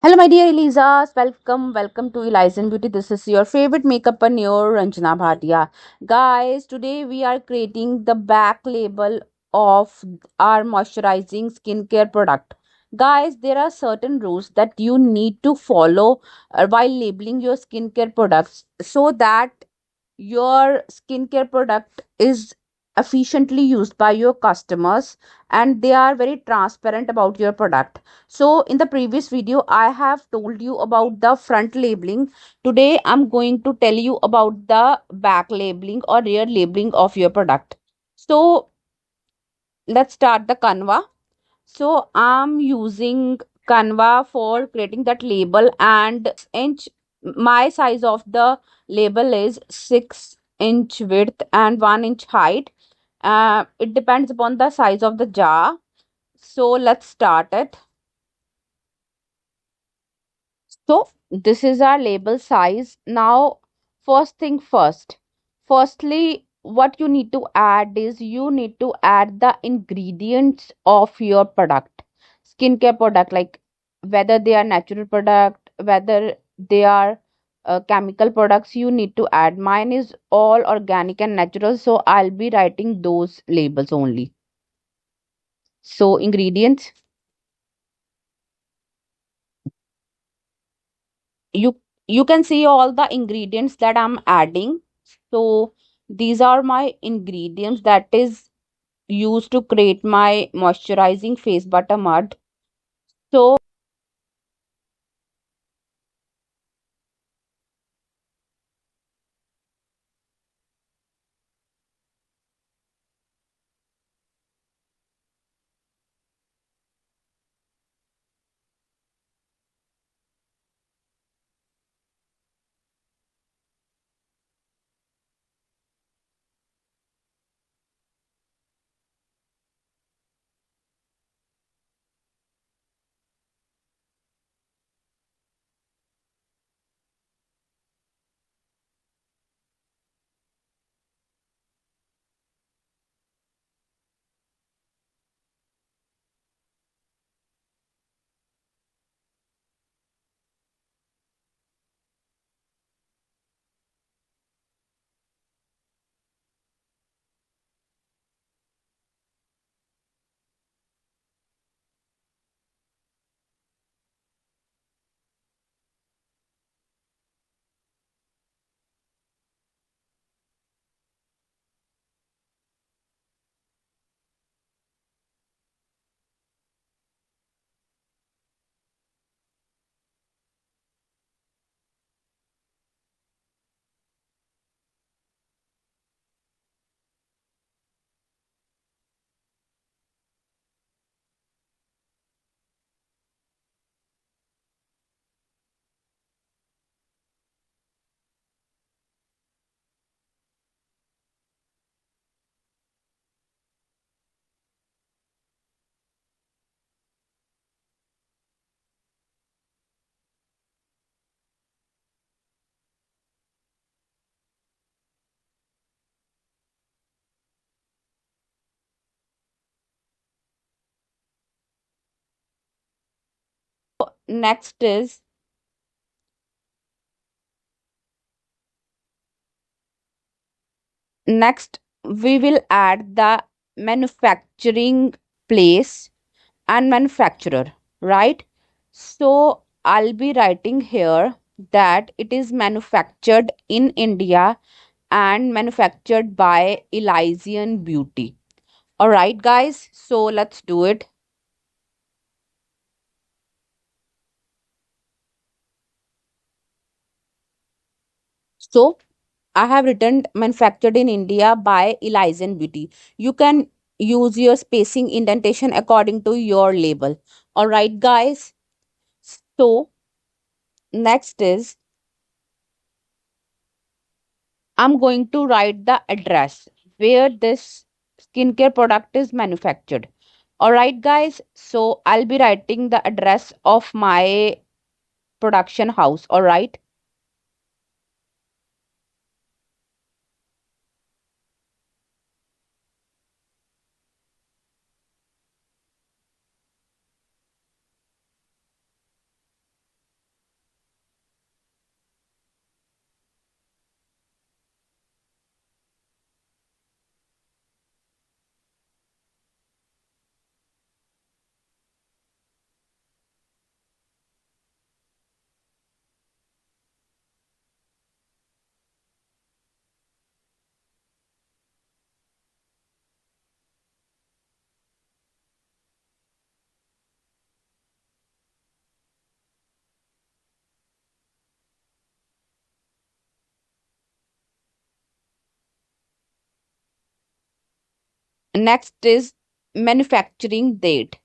Hello, my dear Elizas. Welcome to Eliza and Beauty. This is your favorite makeup your Ranjana Bhatia. Guys, today we are creating the back label of our moisturizing skincare product. Guys, there are certain rules that you need to follow while labeling your skincare products so that your skincare product is efficiently used by your customers and they are very transparent about your product. So in the previous video I have told you about the front labeling. Today I'm going to tell you about the back labeling or rear labeling of your product. So let's start the Canva. So I'm using Canva for creating that label, and inch my size of the label is 6 inch width and 1 inch height. It depends upon the size of the jar. So let's start it. So this is our label size. Now, first thing first. Firstly, what you need to add is you need to add the ingredients of your product. Skincare product, like whether they are natural product, whether they are chemical products, you need to add. Mine is all organic and natural, so I'll be writing those labels only. So ingredients, you you can see all the ingredients that I'm adding. So these are my ingredients that is used to create my moisturizing face butter mud. So next is next we will add the manufacturing place and manufacturer, right? So I'll be writing here that it is manufactured in India and manufactured by Elysian Beauty. All right, guys, so let's do it. So I have written manufactured in India by Elysian Beauty. You can use your spacing indentation according to your label. All right, guys. So next is I'm going to write the address where this skincare product is manufactured. All right, guys. So I'll be writing the address of my production house. All right. Next is manufacturing date.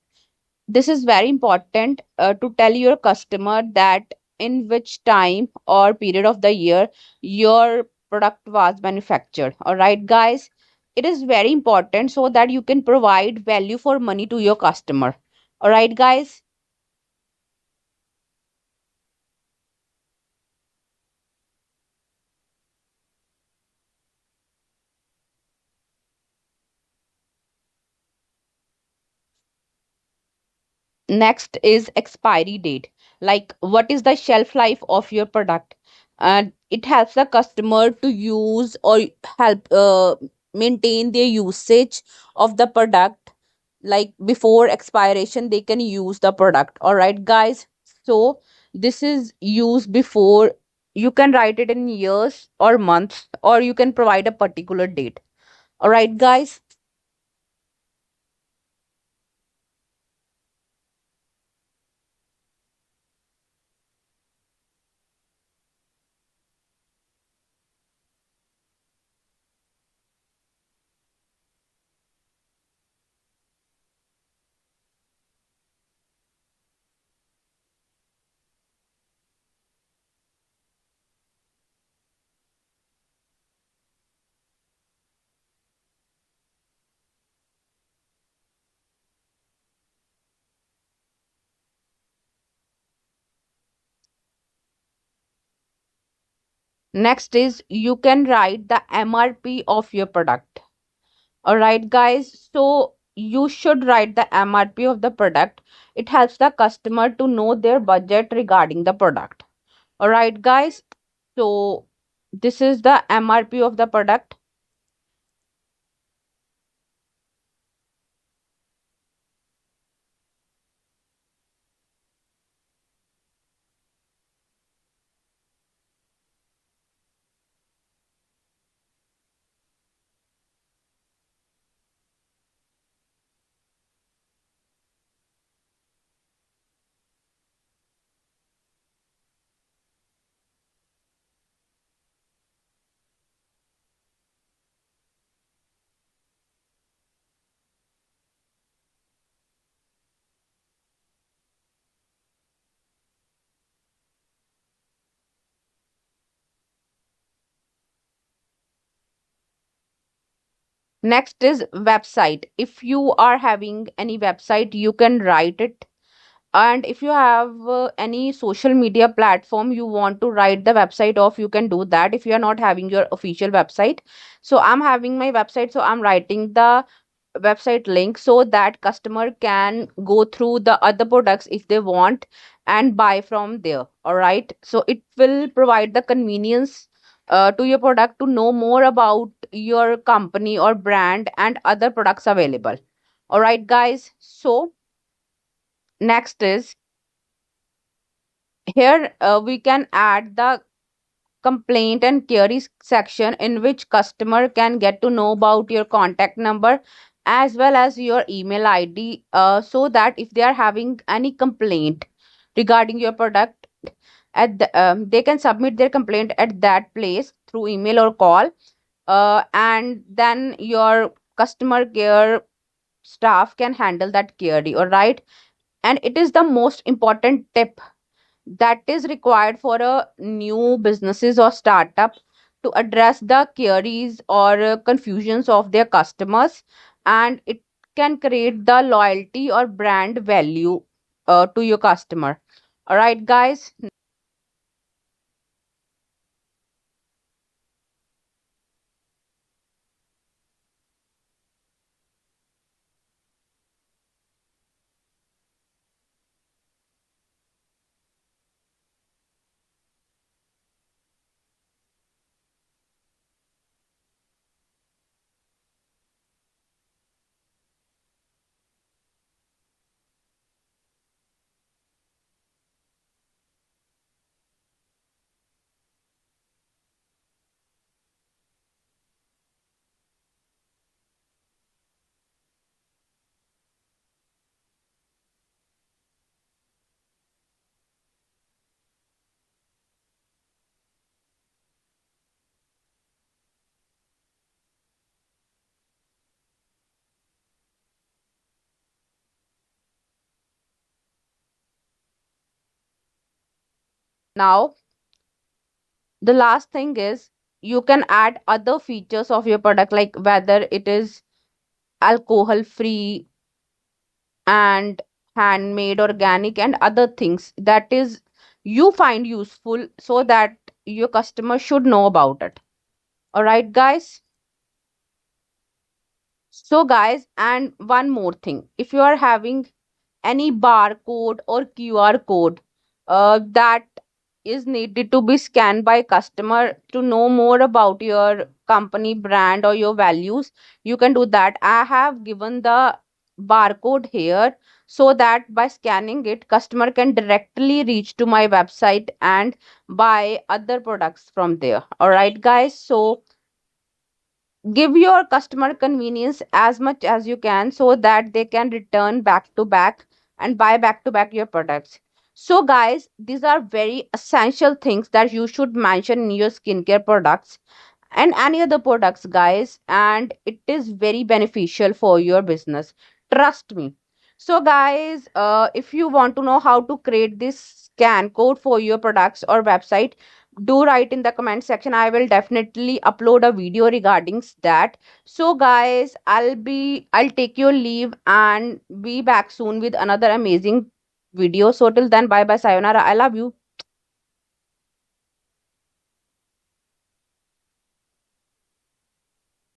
This is very important to tell your customer that in which time or period of the year your product was manufactured. All right, guys, it is very important so that you can provide value for money to your customer. All right, guys. Next is expiry date. Like, what is the shelf life of your product? And it helps the customer to use or help maintain their usage of the product. Like, before expiration, they can use the product. All right, guys. So, this is used before. You can write it in years or months, or you can provide a particular date. All right, guys. Next is you can write the MRP of your product. All right, guys. So you should write the MRP of the product. It helps the customer to know their budget regarding the product. All right, guys. So this is the MRP of the product. Next is website. If you are having any website, you can write it. And if you have any social media platform you want to write the website of, you can do that if you are not having your official website. So I'm having my website, so I'm writing the website link so that customer can go through the other products if they want and buy from there. All right, so it will provide the convenience to your product to know more about your company or brand and other products available. All right, guys. So next is here we can add the complaint and queries section in which customer can get to know about your contact number as well as your email ID, so that if they are having any complaint regarding your product they can submit their complaint at that place through email or call, and then your customer care staff can handle that query. All right, and it is the most important tip that is required for a new businesses or startup to address the queries or confusions of their customers, and it can create the loyalty or brand value to your customer. All right, guys. Now, the last thing is you can add other features of your product, like whether it is alcohol free and handmade, organic, and other things that is you find useful, so that your customer should know about it. All right, guys. So, guys, and one more thing, if you are having any barcode or QR code that is needed to be scanned by customer to know more about your company brand or your values, you can do that. I have given the barcode here, so that by scanning it, customer can directly reach to my website and buy other products from there. All right, guys. So give your customer convenience as much as you can, so that they can return back to back and buy back to back your products. So guys, these are very essential things that you should mention in your skincare products and any other products, guys, and it is very beneficial for your business, trust me. So guys, if you want to know how to create this scan code for your products or website, do write in the comment section. I will definitely upload a video regarding that. So guys, I'll take your leave and be back soon with another amazing video. So till then, bye bye, sayonara, I love you.